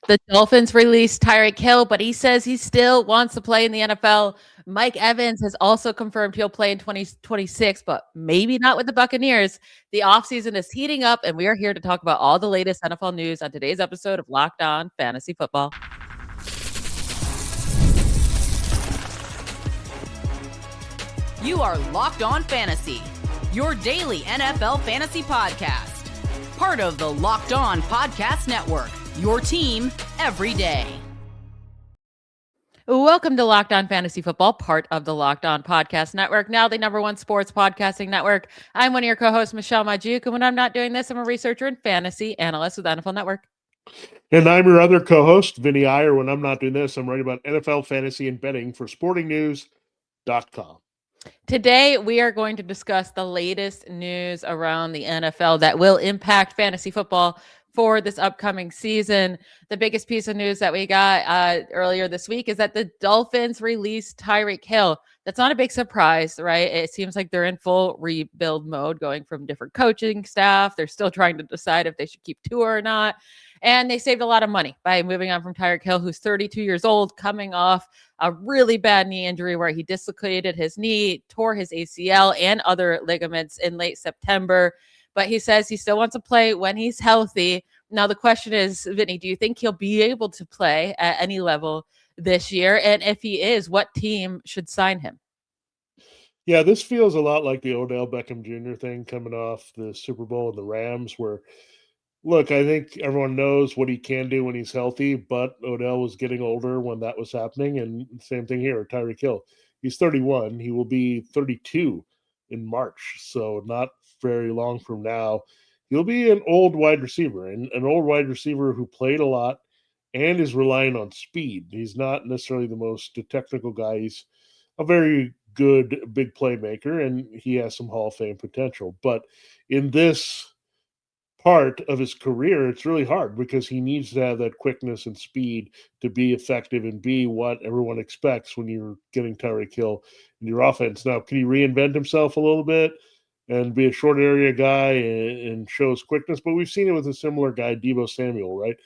The Dolphins released Tyreek Hill, but he says he still wants to play in the NFL. Mike Evans has also confirmed he'll play in 2026, but maybe not with the Buccaneers. The offseason is heating up, and we are here to talk about all the latest NFL news on today's episode of Locked On Fantasy Football. You are Locked On Fantasy, your daily NFL fantasy podcast. Part of the Locked On Podcast Network, your team every day. Welcome to Locked On Fantasy Football, part of the Locked On Podcast Network, now the #1 sports podcasting network. I'm one of your co-hosts, Michelle Magdziuk, and when I'm not doing this, I'm a researcher and fantasy analyst with NFL Network. And I'm your other co-host, Vinnie Iyer. When I'm not doing this, I'm writing about NFL fantasy and betting for sportingnews.com. Today, we are going to discuss the latest news around the NFL that will impact fantasy football for this upcoming season. The biggest piece of news that we got earlier this week is that the Dolphins released Tyreek Hill. That's not a big surprise, right? It seems like they're in full rebuild mode, going from different coaching staff. They're still trying to decide if they should keep Tua or not. And they saved a lot of money by moving on from Tyreek Hill, who's 32 years old, coming off a really bad knee injury where he dislocated his knee, tore his ACL and other ligaments in late September. But he says he still wants to play when he's healthy. Now, the question is, Vinny, do you think he'll be able to play at any level this year? And if he is, what team should sign him? Yeah, this feels a lot like the Odell Beckham Jr. thing coming off the Super Bowl and the Rams, where, look, I think everyone knows what he can do when he's healthy, but Odell was getting older when that was happening. And same thing here, Tyreek Hill. He's 31. He will be 32 in March, so not very long from now. He'll be an old wide receiver, and an old wide receiver who played a lot and is relying on speed. He's not necessarily the most technical guy. He's a very good big playmaker, and he has some Hall of Fame potential. But in this part of his career, it's really hard because he needs to have that quickness and speed to be effective and be what everyone expects when you're getting Tyreek Hill in your offense. Now, can he reinvent himself a little bit and be a short area guy and show his quickness? But we've seen it with a similar guy, Deebo Samuel, right?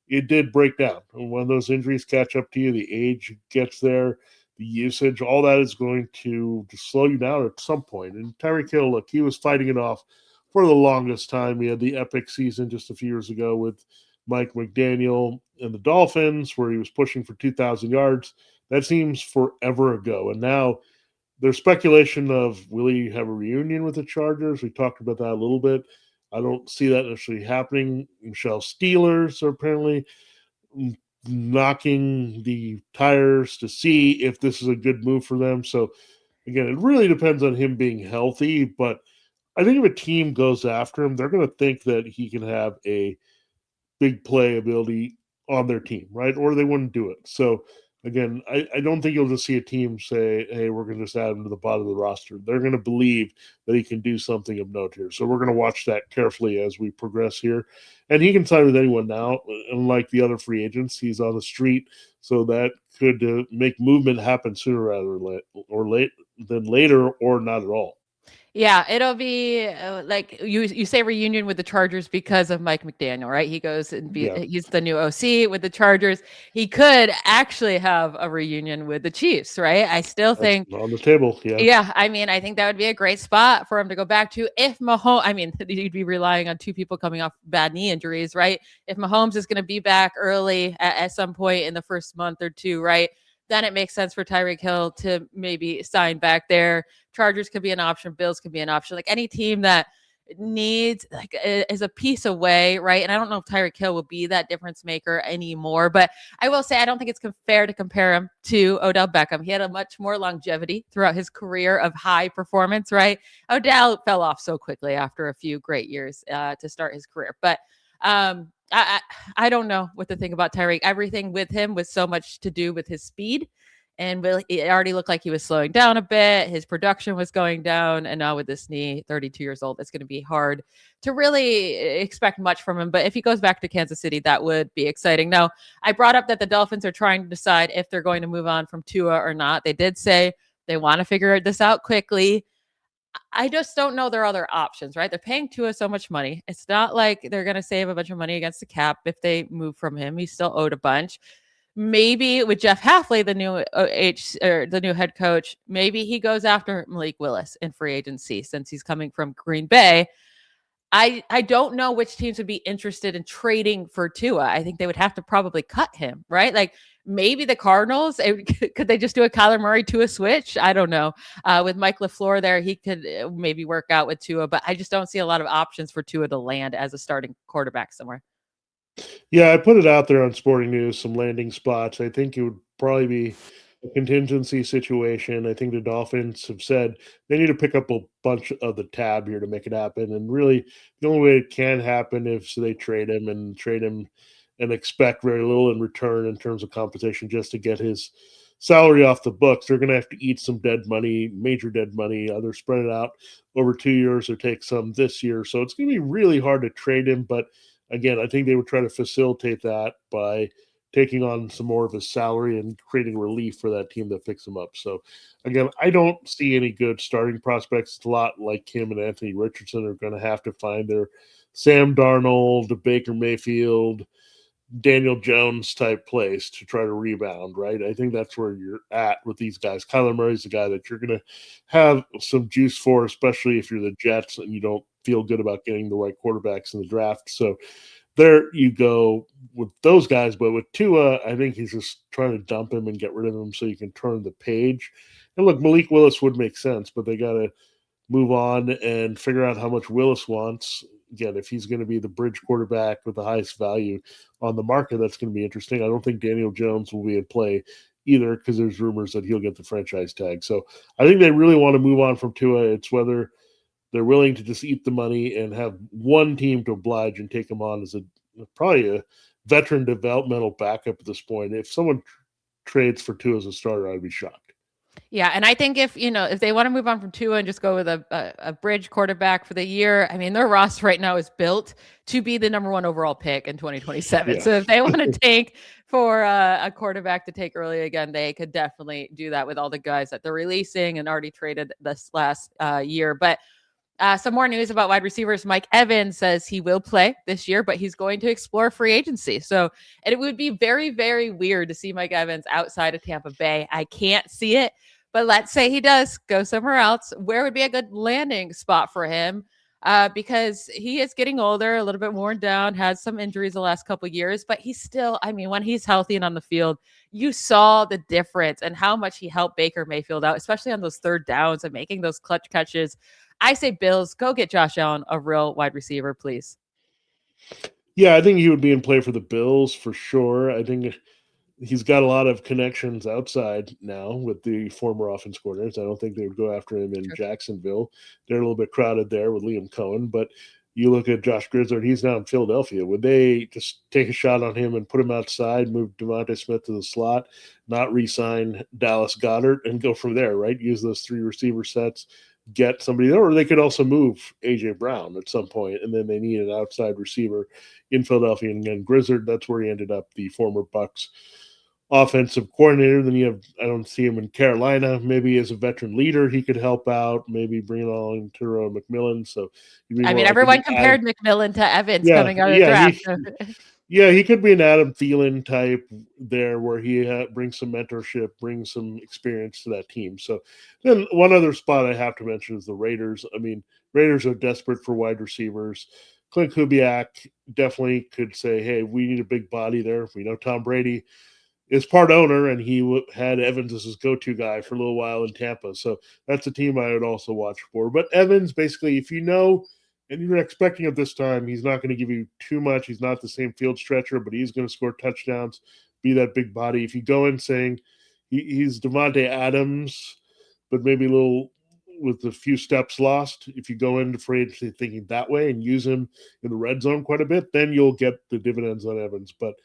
It did break down. And when those injuries catch up to you, the age gets there, the usage, all that is going to slow you down at some point. And Tyreek Hill, look, he was fighting it off for the longest time. He had the epic season just a few years ago with Mike McDaniel and the Dolphins, where he was pushing for 2,000 yards. That seems forever ago. And now there's speculation of, will he have a reunion with the Chargers? We talked about that a little bit. I don't see that actually happening. Michelle Steelers are apparently knocking the tires to see if this is a good move for them. So, again, it really depends on him being healthy, but I think if a team goes after him, they're going to think that he can have a big play ability on their team, right? Or they wouldn't do it. So, again, I don't think you'll just see a team say, hey, we're going to just add him to the bottom of the roster. They're going to believe that he can do something of note here. So we're going to watch that carefully as we progress here. And he can sign with anyone now. Unlike the other free agents, he's on the street. So that could make movement happen sooner rather than later, or not at all. Yeah, it'll be like you say reunion with the Chargers because of Mike McDaniel, right? He goes and he's the new OC with the Chargers. He could actually have a reunion with the Chiefs, right? I still think on the table. Yeah. Yeah, I mean, I think that would be a great spot for him to go back to if Mahomes. I mean, you'd be relying on two people coming off bad knee injuries, right? If Mahomes is going to be back early at some point in the first month or two, right? Then it makes sense for Tyreek Hill to maybe sign back there. Chargers could be an option. Bills could be an option. Like any team that needs is a piece away, right? And I don't know if Tyreek Hill will be that difference maker anymore, but I will say I don't think it's fair to compare him to Odell Beckham. He had a much more longevity throughout his career of high performance, right? Odell fell off so quickly after a few great years to start his career. But I don't know what to think about Tyreek. Everything with him was so much to do with his speed. And it already looked like he was slowing down a bit. His production was going down. And now with this knee, 32 years old, it's going to be hard to really expect much from him. But if he goes back to Kansas City, that would be exciting. Now, I brought up that the Dolphins are trying to decide if they're going to move on from Tua or not. They did say they want to figure this out quickly. I just don't know their other options, right? They're paying Tua so much money. It's not like they're going to save a bunch of money against the cap if they move from him. He's still owed a bunch. Maybe with Jeff Halfley, the new head coach, maybe he goes after Malik Willis in free agency since he's coming from Green Bay. I don't know which teams would be interested in trading for Tua. I think they would have to probably cut him, right? Like maybe the Cardinals, could they just do a Kyler Murray Tua switch? I don't know. With Mike LaFleur there, he could maybe work out with Tua, but I just don't see a lot of options for Tua to land as a starting quarterback somewhere. Yeah, I put it out there on Sporting News, some landing spots. I think it would probably be a contingency situation. I think the Dolphins have said they need to pick up a bunch of the tab here to make it happen. And really, the only way it can happen is they trade him and expect very little in return in terms of compensation just to get his salary off the books. They're going to have to eat some dead money, major dead money, either spread it out over 2 years or take some this year. So it's going to be really hard to trade him. But again, I think they would try to facilitate that by taking on some more of his salary and creating relief for that team that picks him up. So, again, I don't see any good starting prospects. It's a lot like him and Anthony Richardson are going to have to find their Sam Darnold, Baker Mayfield, Daniel Jones type place to try to rebound, right? I think that's where you're at with these guys. Kyler Murray's the guy that you're going to have some juice for, especially if you're the Jets and you don't feel good about getting the right quarterbacks in the draft. So there you go with those guys. But with Tua, I think he's just trying to dump him and get rid of him so you can turn the page. And look, Malik Willis would make sense, but they got to move on and figure out how much Willis wants. Again, if he's going to be the bridge quarterback with the highest value on the market, that's going to be interesting. I don't think Daniel Jones will be in play either because there's rumors that he'll get the franchise tag. So I think they really want to move on from Tua. It's whether they're willing to just eat the money and have one team to oblige and take him on as probably a veteran developmental backup at this point. If someone trades for Tua as a starter, I'd be shocked. Yeah, and I think if they want to move on from Tua and just go with a bridge quarterback for the year, I mean, their roster right now is built to be the number 1 overall pick in 2027. Yeah. So if they want to tank for a quarterback to take early again, they could definitely do that with all the guys that they're releasing and already traded this last year. But some more news about wide receivers. Mike Evans says he will play this year, but he's going to explore free agency. So, and it would be very, very weird to see Mike Evans outside of Tampa Bay. I can't see it, but let's say he does go somewhere else. Where would be a good landing spot for him? Because he is getting older, a little bit worn down, has some injuries the last couple of years, but he's still, I mean, when he's healthy and on the field, you saw the difference and how much he helped Baker Mayfield out, especially on those third downs and making those clutch catches. I say Bills, go get Josh Allen, a real wide receiver, please. Yeah, I think he would be in play for the Bills for sure. I think he's got a lot of connections outside now with the former offense coordinators. I don't think they would go after him in Jacksonville. They're a little bit crowded there with Liam Cohen, but you look at Josh Grizzard, he's now in Philadelphia. Would they just take a shot on him and put him outside, move Devontae Smith to the slot, not re-sign Dallas Goedert, and go from there, right? Use those 3 receiver sets, get somebody there, or they could also move A.J. Brown at some point, and then they need an outside receiver in Philadelphia. And again, Grizzard, that's where he ended up, the former Bucs offensive coordinator. Then you have, I don't see him in Carolina. Maybe as a veteran leader, he could help out. Maybe bring along Turo McMillan. So I mean, everyone compared McMillan to Evans coming out of the draft. He could be an Adam Thielen type there, where he brings some mentorship, brings some experience to that team. So then one other spot I have to mention is the Raiders. I mean, Raiders are desperate for wide receivers. Clint Kubiak definitely could say, hey, we need a big body there. We know Tom Brady is part owner, and he had Evans as his go-to guy for a little while in Tampa. So that's a team I would also watch for. But Evans, basically, if you know and you're expecting at this time, he's not going to give you too much. He's not the same field stretcher, but he's going to score touchdowns, be that big body. If you go in saying he's Devontae Adams, but maybe a little with a few steps lost, if you go into free agency thinking that way and use him in the red zone quite a bit, then you'll get the dividends on Evans. But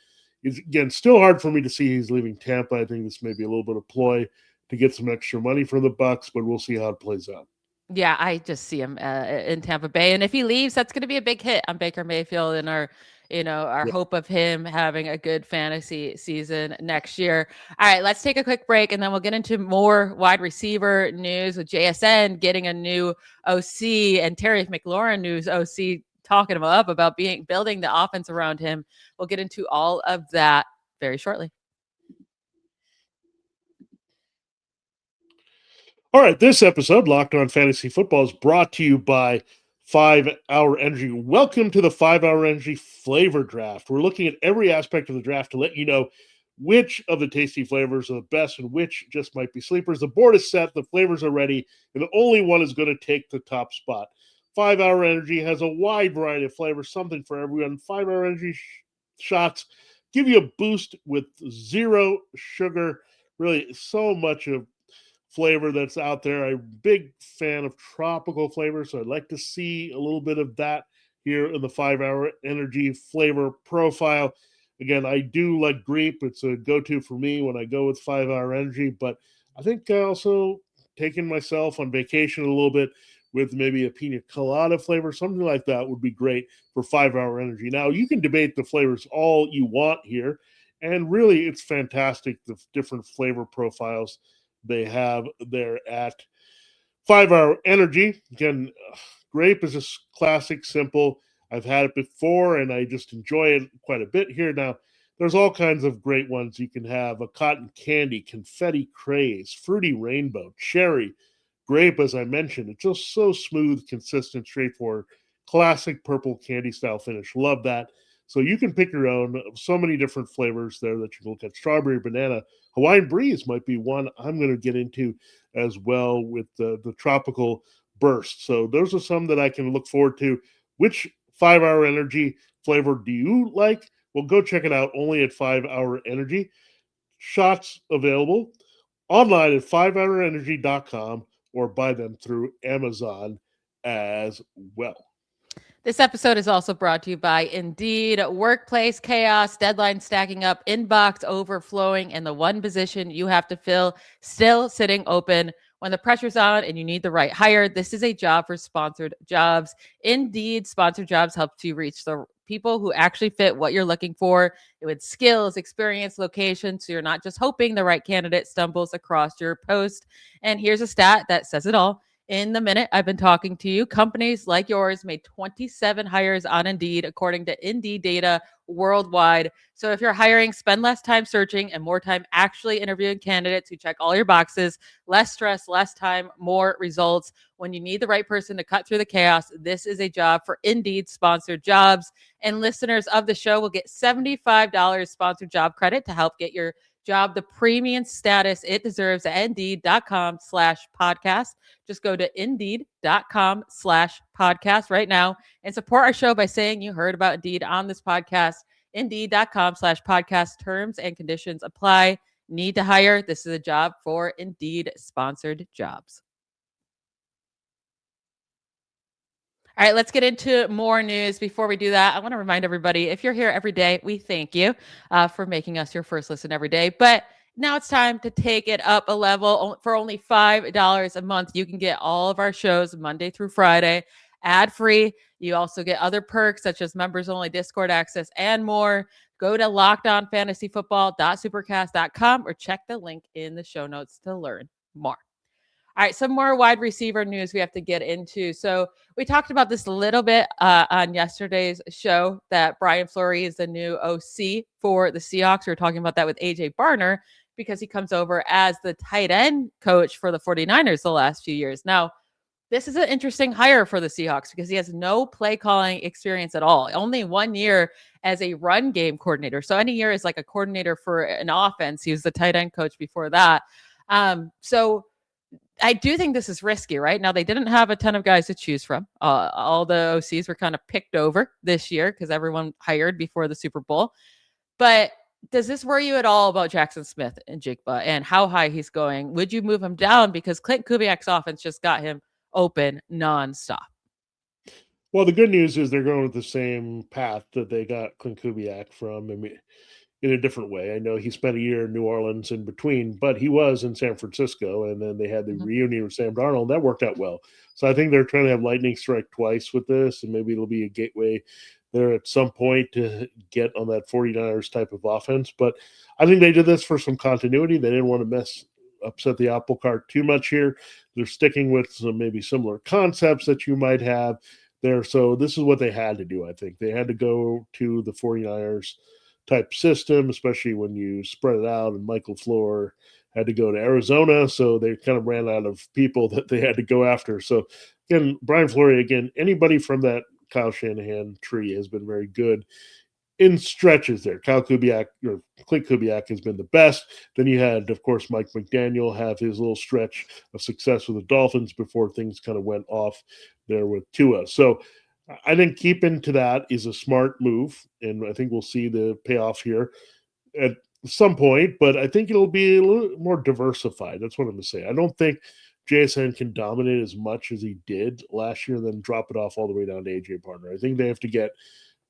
it's, again, still hard for me to see he's leaving Tampa. I think this may be a little bit of ploy to get some extra money from the Bucs, but we'll see how it plays out. Yeah, I just see him in Tampa Bay, and if he leaves, that's going to be a big hit on Baker Mayfield and our Yeah. hope of him having a good fantasy season next year. All right, let's take a quick break, and then we'll get into more wide receiver news with JSN getting a new OC and Terry McLaurin news OC talking him up about building the offense around him. We'll get into all of that very shortly. All right, this episode, Locked On Fantasy Football, is brought to you by 5 Hour Energy. Welcome to the 5 Hour Energy Flavor Draft. We're looking at every aspect of the draft to let you know which of the tasty flavors are the best and which just might be sleepers. The board is set, the flavors are ready, and the only one is going to take the top spot. 5 Hour Energy has a wide variety of flavors, something for everyone. 5 Hour Energy shots give you a boost with zero sugar. Really, so much of flavor that's out there. I'm a big fan of tropical flavors, so I'd like to see a little bit of that here in the 5 Hour Energy flavor profile. Again, I do like grape. It's a go-to for me when I go with 5 Hour Energy, but I think also taking myself on vacation a little bit with maybe a pina colada flavor, something like that would be great for 5 Hour Energy. Now, you can debate the flavors all you want here, and really it's fantastic, the different flavor profiles they have there at 5 Hour Energy. Again, grape is just classic, simple. I've had it before and I just enjoy it quite a bit here. Now, there's all kinds of great ones you can have: a cotton candy, confetti craze, fruity rainbow, cherry, grape, as I mentioned. It's just so smooth, consistent, straightforward, classic purple candy style finish. Love that. So you can pick your own. So many different flavors there that you can look at. Strawberry, banana, Hawaiian breeze might be one I'm going to get into as well with the tropical burst. So those are some that I can look forward to. Which 5 Hour Energy flavor do you like? Well, go check it out only at 5 Hour Energy. Shots available online at 5hourenergy.com or buy them through Amazon as well. This episode is also brought to you by Indeed. Workplace chaos, deadline stacking up, inbox overflowing, and the one position you have to fill still sitting open. When the pressure's on and you need the right hire, this is a job for sponsored jobs. Indeed, sponsored jobs helps you reach the people who actually fit what you're looking for with skills, experience, location, so you're not just hoping the right candidate stumbles across your post. And here's a stat that says it all. In the minute I've been talking to you, companies like yours made 27 hires on Indeed, according to Indeed data worldwide. So if you're hiring, spend less time searching and more time actually interviewing candidates who check all your boxes. Less stress, less time, more results. When you need the right person to cut through the chaos, this is a job for Indeed sponsored jobs. And listeners of the show will get $75 sponsored job credit to help get your job the premium status it deserves at indeed.com/podcast. Just go to indeed.com/podcast right now and support our show by saying you heard about Indeed on this podcast. Indeed.com/podcast. Terms and conditions apply. Need to hire? This is a job for Indeed sponsored jobs. All right, let's get into more news. Before we do that, I want to remind everybody, if you're here every day, we thank you for making us your first listen every day. But now it's time to take it up a level. For only $5 a month, you can get all of our shows Monday through Friday, ad-free. You also get other perks such as members-only Discord access and more. Go to lockedonfantasyfootball.supercast.com or check the link in the show notes to learn more. All right, some more wide receiver news we have to get into. So we talked about this a little bit on yesterday's show that Brian Fleury is the new OC for the Seahawks. We were talking about that with AJ Barner because he comes over as the tight end coach for the 49ers the last few years. Now, this is an interesting hire for the Seahawks because he has no play calling experience at all. Only 1 year as a run game coordinator. So any year as like a coordinator for an offense. He was the tight end coach before that. So I do think this is risky, right? Now, they didn't have a ton of guys to choose from. All the OCs were kind of picked over this year because everyone hired before the Super Bowl. But does this worry you at all about Jackson Smith and Jigba and how high he's going? Would you move him down? Because Clint Kubiak's offense just got him open nonstop. Well, the good news is they're going with the same path that they got Clint Kubiak from. I mean, in a different way. I know he spent a year in New Orleans in between, but he was in San Francisco, and then they had the reunion with Sam Darnold. That worked out well. So I think they're trying to have lightning strike twice with this, and maybe it'll be a gateway there at some point to get on that 49ers type of offense. But I think they did this for some continuity. They didn't want to upset the apple cart too much here. They're sticking with some maybe similar concepts that you might have there. So this is what they had to do, I think. They had to go to the 49ers type system, especially when you spread it out, and Michael Floor had to go to Arizona, so they kind of ran out of people that they had to go after. So again, Brian Fleury, again, anybody from that Kyle Shanahan tree has been very good in stretches there. Kyle Kubiak or Clint Kubiak has been the best. Then you had, of course, Mike McDaniel have his little stretch of success with the Dolphins before things kind of went off there with Tua. So I think keeping to that is a smart move, and I think we'll see the payoff here at some point, but I think it'll be a little more diversified. That's what I'm going to say. I don't think JSN can dominate as much as he did last year and then drop it off all the way down to AJ Barner. I think they have to get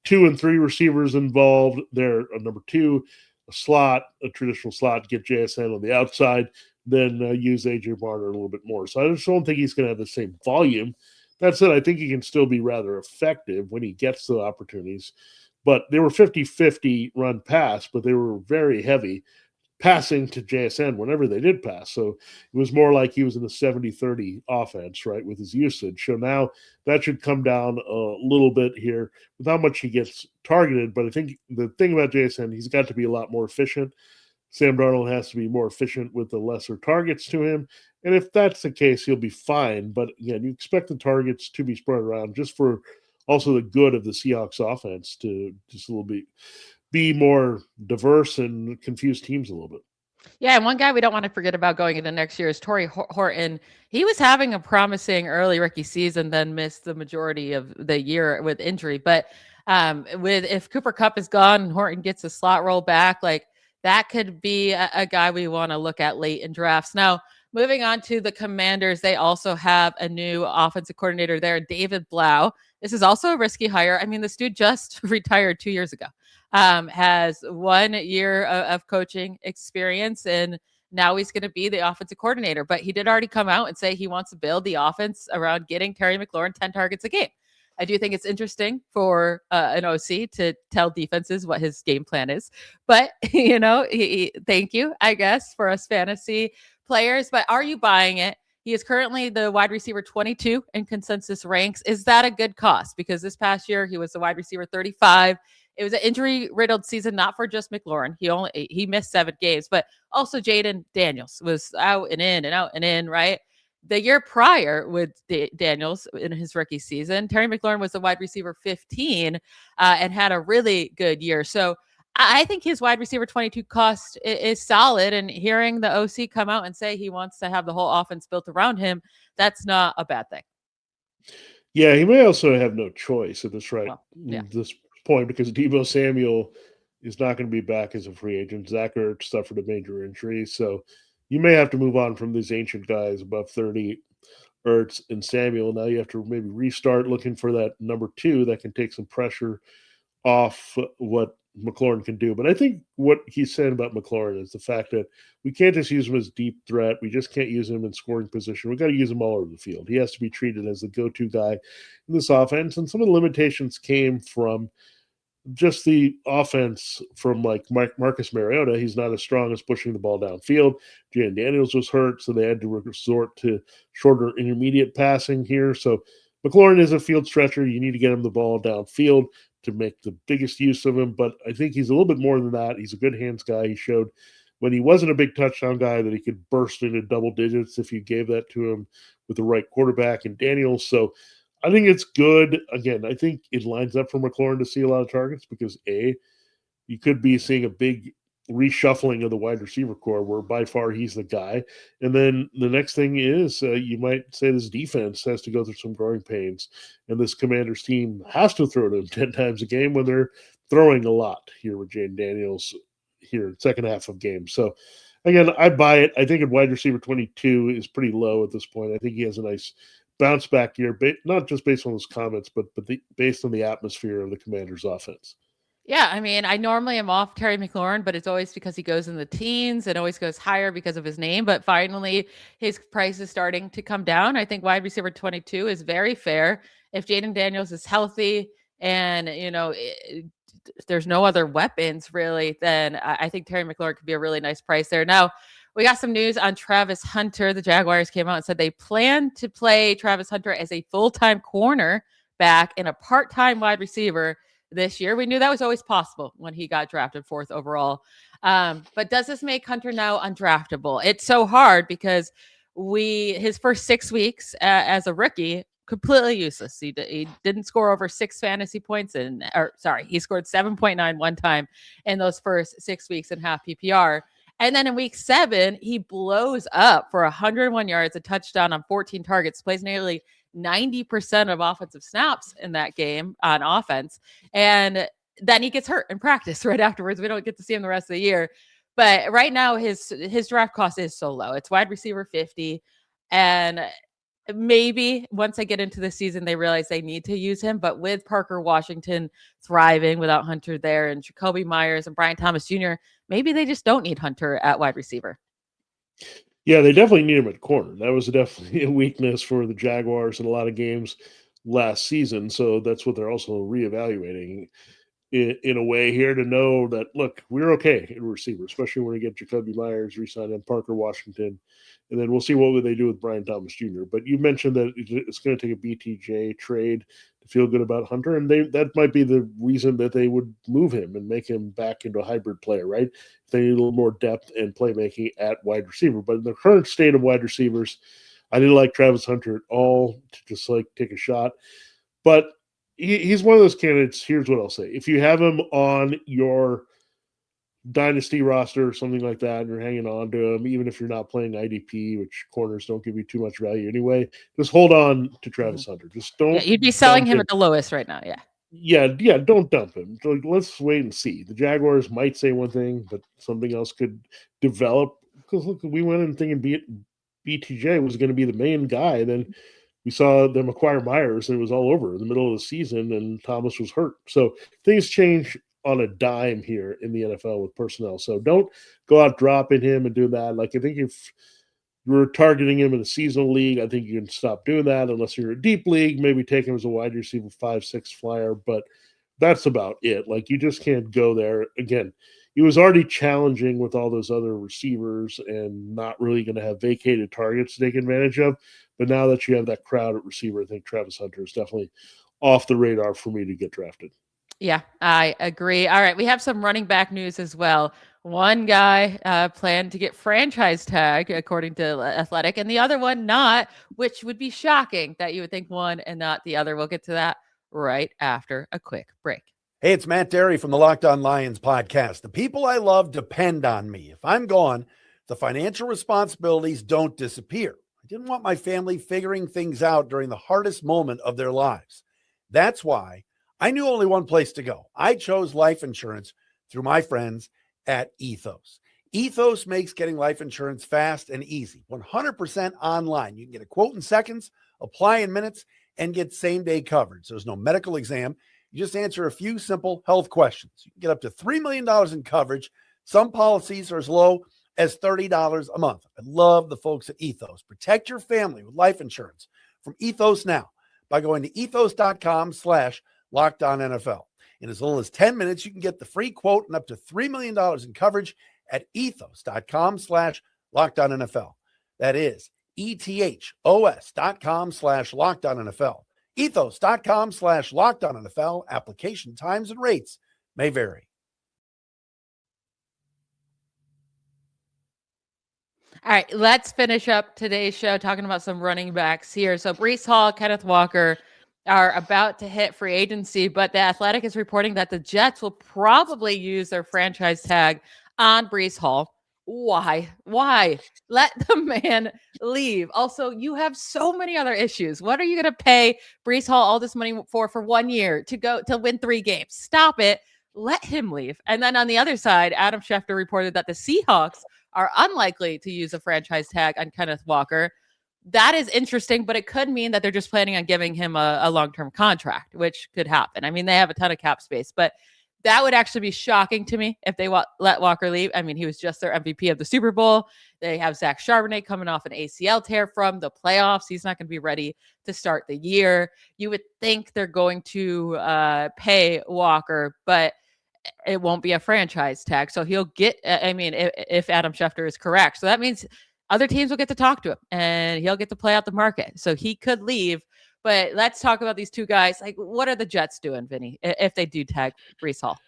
2 and 3 receivers involved there. Number 2, a traditional slot, get JSN on the outside, then use AJ Barner a little bit more. So I just don't think he's going to have the same volume. That said, I think he can still be rather effective when he gets the opportunities. But they were 50-50 run pass, but they were very heavy passing to JSN whenever they did pass. So it was more like he was in the 70-30 offense, right, with his usage. So now that should come down a little bit here with how much he gets targeted. But I think the thing about JSN, he's got to be a lot more efficient. Sam Darnold has to be more efficient with the lesser targets to him. And if that's the case, he'll be fine. But again, you expect the targets to be spread around just for also the good of the Seahawks offense to just a little bit be more diverse and confuse teams a little bit. Yeah, and one guy we don't want to forget about going into next year is Torrey Horton. He was having a promising early rookie season, then missed the majority of the year with injury. But if Cooper Kupp is gone and Horton gets a slot roll back, like that could be a guy we want to look at late in drafts. Now, moving on to the Commanders, they also have a new offensive coordinator there, David Blau. This is also a risky hire. I mean, this dude just retired 2 years ago. Has 1 year of coaching experience, and now he's going to be the offensive coordinator. But he did already come out and say he wants to build the offense around getting Terry McLaurin 10 targets a game. I do think it's interesting for an OC to tell defenses what his game plan is. But, thank you, I guess, for us fantasy players. But are you buying it? He is currently the wide receiver 22 in consensus ranks. Is that a good cost? Because this past year, he was the wide receiver 35. It was an injury-riddled season, not for just McLaurin. He missed 7 games, but also Jaden Daniels was out and in and out and in, right? The year prior with Daniels in his rookie season, Terry McLaurin was the wide receiver 15 and had a really good year. So I think his wide receiver 22 cost is solid. And hearing the OC come out and say he wants to have the whole offense built around him, that's not a bad thing. Yeah, he may also have no choice at this this point because Deebo Samuel is not going to be back as a free agent. Zach Ertz suffered a major injury. So you may have to move on from these ancient guys above 30, Ertz and Samuel. Now you have to maybe restart looking for that number 2 that can take some pressure off what McLaurin can do. But I think what he's saying about McLaurin is the fact that we can't just use him as deep threat. We just can't use him in scoring position. We've got to use him all over the field. He has to be treated as the go-to guy in this offense. And some of the limitations came from just the offense from like Marcus Mariota. He's not as strong as pushing the ball downfield. Jaden Daniels was hurt, so they had to resort to shorter intermediate passing here. So McLaurin is a field stretcher. You need to get him the ball downfield to make the biggest use of him. But I think he's a little bit more than that. He's a good hands guy. He showed when he wasn't a big touchdown guy that he could burst into double digits if you gave that to him with the right quarterback and Daniels. So I think it's good. Again, I think it lines up for McLaurin to see a lot of targets because you could be seeing a big reshuffling of the wide receiver core where by far he's the guy. And then the next thing is you might say this defense has to go through some growing pains, and this Commanders team has to throw to them 10 times a game when they're throwing a lot here with Jaden Daniels here in the second half of games. So again, I buy it. I think at wide receiver 22 is pretty low at this point. I think he has a nice bounce back year, not just based on his comments, but based on the atmosphere of the Commanders offense. Yeah, I mean, I normally am off Terry McLaurin, but it's always because he goes in the teens and always goes higher because of his name. But finally, his price is starting to come down. I think wide receiver 22 is very fair. If Jaden Daniels is healthy and, there's no other weapons really, then I think Terry McLaurin could be a really nice price there. Now, we got some news on Travis Hunter. The Jaguars came out and said they plan to play Travis Hunter as a full-time corner back and a part-time wide receiver this year. We knew that was always possible when he got drafted 4th overall. But does this make Hunter now undraftable? It's so hard because his first 6 weeks as a rookie, completely useless. He didn't score over 6 fantasy points he scored 7.9 one time in those first 6 weeks in half PPR. And then in week 7, he blows up for 101 yards, a touchdown on 14 targets, plays nearly 90% of offensive snaps in that game on offense. And then he gets hurt in practice right afterwards. We don't get to see him the rest of the year. But right now, his draft cost is so low. It's wide receiver 50. And maybe once they get into the season, they realize they need to use him. But with Parker Washington thriving without Hunter there and Jacoby Myers and Brian Thomas Jr., maybe they just don't need Hunter at wide receiver. Yeah, they definitely need him at corner. That was definitely a weakness for the Jaguars in a lot of games last season. So that's what they're also reevaluating in a way here to know that, look, we're okay in receiver, especially when we get Jacoby Myers re-signed and Parker Washington. And then we'll see what they do with Brian Thomas Jr. But you mentioned that it's going to take a BTJ trade to feel good about Hunter. And that might be the reason that they would move him and make him back into a hybrid player, right? They need a little more depth and playmaking at wide receiver. But in the current state of wide receivers, I didn't like Travis Hunter at all to just take a shot. But he's one of those candidates. Here's what I'll say. If you have him on your dynasty roster or something like that, and you're hanging on to him, even if you're not playing IDP, which corners don't give you too much value anyway, just hold on to Travis Hunter. Just don't. Yeah, you'd be selling him at the lowest right now. Yeah, don't dump him. Let's wait and see. The Jaguars might say one thing, but something else could develop. Because look, we went in thinking BTJ was going to be the main guy. Then we saw them acquire Myers, and it was all over in the middle of the season, and Thomas was hurt. So things change on a dime here in the NFL with personnel. So don't go out dropping him and do that. I think if you're targeting him in a seasonal league, I think you can stop doing that unless you're a deep league. Maybe take him as a wide receiver 5-6 flyer, but that's about it. You just can't go there. Again, he was already challenging with all those other receivers and not really going to have vacated targets to take advantage of. But now that you have that crowd at receiver, I think Travis Hunter is definitely off the radar for me to get drafted. Yeah, I agree. All right, we have some running back news as well. One guy planned to get franchise tag, according to Athletic, and the other one not, which would be shocking that you would think one and not the other. We'll get to that right after a quick break. Hey, it's Matt Derry from the Locked On Lions podcast. The people I love depend on me. If I'm gone, the financial responsibilities don't disappear. I didn't want my family figuring things out during the hardest moment of their lives. That's why I knew only one place to go. I chose life insurance through my friends at Ethos. Ethos makes getting life insurance fast and easy, 100% online. You can get a quote in seconds, apply in minutes, and get same-day coverage. There's no medical exam. You just answer a few simple health questions. You can get up to $3 million in coverage. Some policies are as low as $30 a month. I love the folks at Ethos. Protect your family with life insurance from Ethos now by going to ethos.com/LockedOnNFL. In as little as 10 minutes, you can get the free quote and up to $3 million in coverage at ethos.com/LockedOnNFL. That is ethos.com/LockedOnNFL. Ethos.com/LockedOnNFL. Application times and rates may vary. All right, let's finish up today's show talking about some running backs here. So Breece Hall, Kenneth Walker are about to hit free agency, but The Athletic is reporting that the Jets will probably use their franchise tag on Breece Hall. Why? Let the man leave. Also, you have so many other issues. What are you going to pay Breece Hall all this money for 1 year to win 3 games? Stop it. Let him leave. And then on the other side, Adam Schefter reported that the Seahawks are unlikely to use a franchise tag on Kenneth Walker. That is interesting, but it could mean that they're just planning on giving him a long-term contract, which could happen. I mean, they have a ton of cap space, but That would actually be shocking to me if they let Walker leave. I mean, he was just their MVP of the Super Bowl. They have Zach Charbonnet coming off an ACL tear from the playoffs. He's not going to be ready to start the year. You would think they're going to pay Walker, but it won't be a franchise tag. So he'll get, I mean, if Adam Schefter is correct. So that means other teams will get to talk to him and he'll get to play out the market. So he could leave. But let's talk about these two guys. Like, what are the Jets doing, Vinny, if they do tag Breece Hall?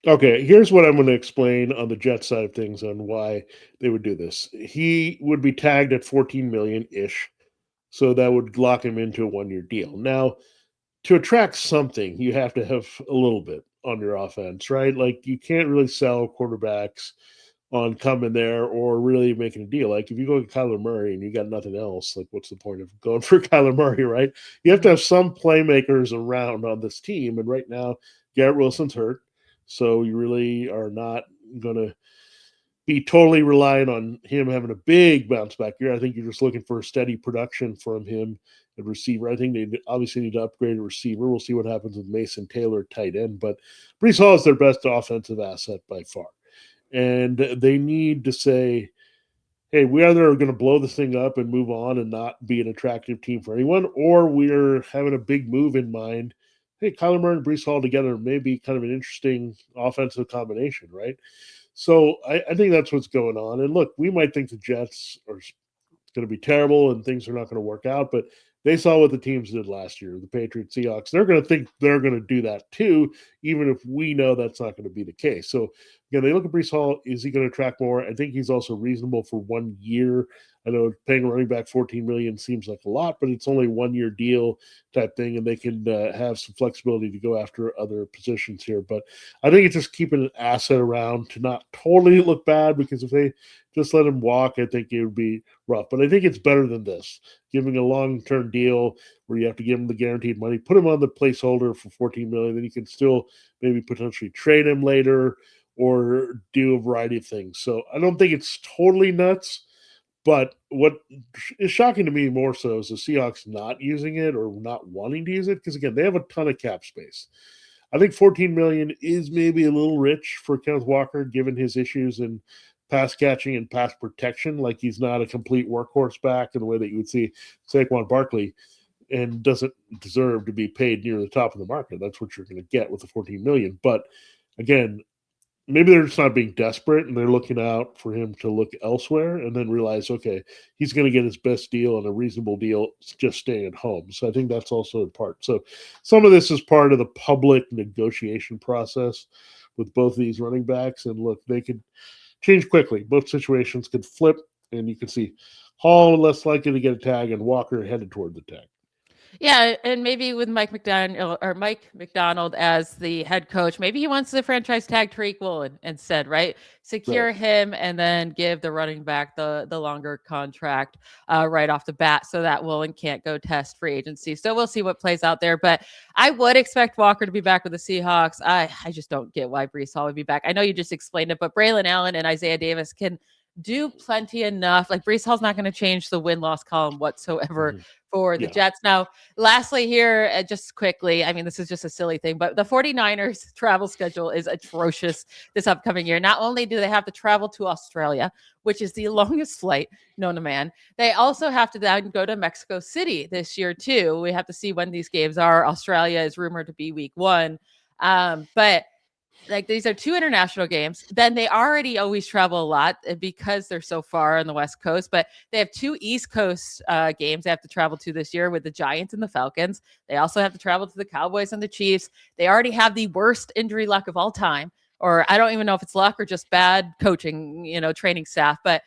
Okay, here's what I'm going to explain on the Jets side of things on why they would do this. He would be tagged at 14 million-ish, so that would lock him into a one-year deal. Now, to attract something, you have to have a little bit on your offense, right? Like, you can't really sell quarterbacks on coming there or really making a deal. Like, if you go to Kyler Murray and you got nothing else, like, what's the point of going for Kyler Murray, right? You have to have some playmakers around on this team, and right now, Garrett Wilson's hurt. So you really are not going to be totally reliant on him having a big bounce back year. I think you're just looking for a steady production from him at receiver. I think they obviously need to upgrade a receiver. We'll see what happens with Mason Taylor tight end. But Breece Hall is their best offensive asset by far. And they need to say, hey, we either are going to blow this thing up and move on and not be an attractive team for anyone, or we're having a big move in mind. Hey, Kyler Murray and Breece Hall together may be kind of an interesting offensive combination, right? So I think that's what's going on. And look, we might think the Jets are going to be terrible and things are not going to work out, but they saw what the teams did last year, the Patriots, Seahawks. They're going to think they're going to do that too, even if we know that's not going to be the case. So, again, they look at Breece Hall. Is he going to attract more? I think he's also reasonable for 1 year. I know paying a running back $14 million seems like a lot, but it's only a 1 year deal type thing, and they can have some flexibility to go after other positions here. But I think it's just keeping an asset around to not totally look bad, because if they just let him walk, I think it would be rough. But I think it's better than this, giving a long-term deal where you have to give him the guaranteed money, put him on the placeholder for $14 million, then you can still maybe potentially trade him later or do a variety of things. So I don't think it's totally nuts. But what is shocking to me more so is the Seahawks not using it or not wanting to use it, because, again, they have a ton of cap space. I think $14 million is maybe a little rich for Kenneth Walker, given his issues in pass catching and pass protection. Like, he's not a complete workhorse back in the way that you would see Saquon Barkley, and doesn't deserve to be paid near the top of the market. That's what you're going to get with the $14 million. But, again, maybe they're just not being desperate and they're looking out for him to look elsewhere and then realize, okay, he's going to get his best deal and a reasonable deal just staying at home. So I think that's also a part. So some of this is part of the public negotiation process with both of these running backs. And look, they could change quickly. Both situations could flip, and you can see Hall less likely to get a tag and Walker headed toward the tag. Yeah, and maybe with Mike McDonald as the head coach, maybe he wants to franchise tag Tyreek Woolen instead, right? Secure him and then give the running back the longer contract right off the bat, so that Woolen can't go test free agency. So we'll see what plays out there. But I would expect Walker to be back with the Seahawks. I just don't get why Breece Hall would be back. I know you just explained it, but Braylon Allen and Isaiah Davis can do plenty enough. Like, Breece Hall's not going to change the win-loss column whatsoever for the Jets. Now, lastly here, just quickly, I mean, this is just a silly thing, but the 49ers travel schedule is atrocious this upcoming year. Not only do they have to travel to Australia, which is the longest flight known to man, they also have to then go to Mexico City this year too. We have to see when these games are. Australia is rumored to be week 1. But like, these are 2 international games. Then they already always travel a lot because they're so far on the West Coast, but they have 2 East Coast games they have to travel to this year with the Giants and the Falcons. They also have to travel to the Cowboys and the Chiefs. They already have the worst injury luck of all time, or I don't even know if it's luck or just bad coaching, training staff. But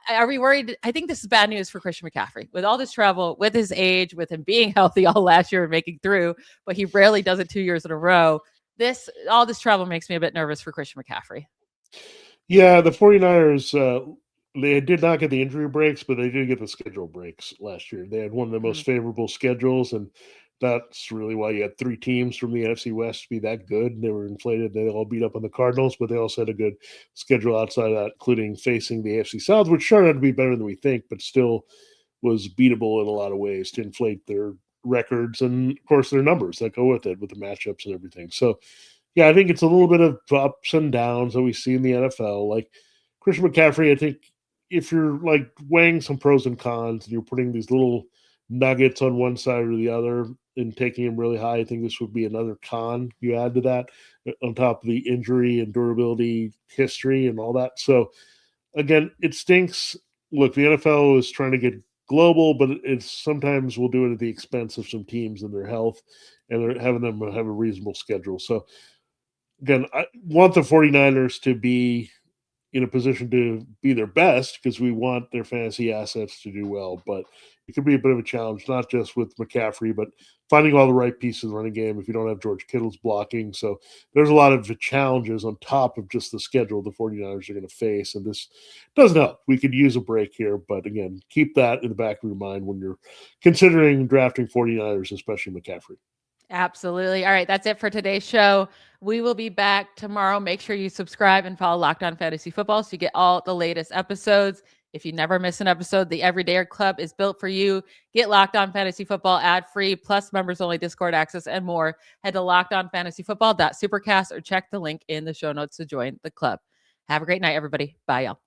are we worried? I think this is bad news for Christian McCaffrey with all this travel, with his age, with him being healthy all last year and making through, but he rarely does it 2 years in a row. All this travel makes me a bit nervous for Christian McCaffrey. Yeah, the 49ers, they did not get the injury breaks, but they did get the schedule breaks last year. They had one of the most favorable schedules, and that's really why you had 3 teams from the NFC West to be that good. They were inflated. They all beat up on the Cardinals, but they also had a good schedule outside of that, including facing the AFC South, which turned out to be better than we think, but still was beatable in a lot of ways to inflate their records and, of course, their numbers that go with it, with the matchups and everything. So, Yeah, I think it's a little bit of ups and downs that we see in the NFL. Like Christian McCaffrey, I think if you're like weighing some pros and cons and you're putting these little nuggets on one side or the other and taking him really high, I think this would be another con you add to that on top of the injury and durability history and all that. So again, it stinks. Look, the NFL is trying to get global, but it's sometimes will do it at the expense of some teams and their health, and they're having them have a reasonable schedule. So again, I want the 49ers to be in a position to be their best because we want their fantasy assets to do well. But it could be a bit of a challenge, not just with McCaffrey, but finding all the right pieces in the running game if you don't have George Kittle's blocking. So there's a lot of challenges on top of just the schedule the 49ers are going to face. And this doesn't help. We could use a break here. But again, keep that in the back of your mind when you're considering drafting 49ers, especially McCaffrey. Absolutely. All right. That's it for today's show. We will be back tomorrow. Make sure you subscribe and follow Locked On Fantasy Football so you get all the latest episodes. If you never miss an episode, the Everydayer Club is built for you. Get Locked On Fantasy Football ad-free, plus members-only Discord access and more. Head to lockedonfantasyfootball.supercast or check the link in the show notes to join the club. Have a great night, everybody. Bye, y'all.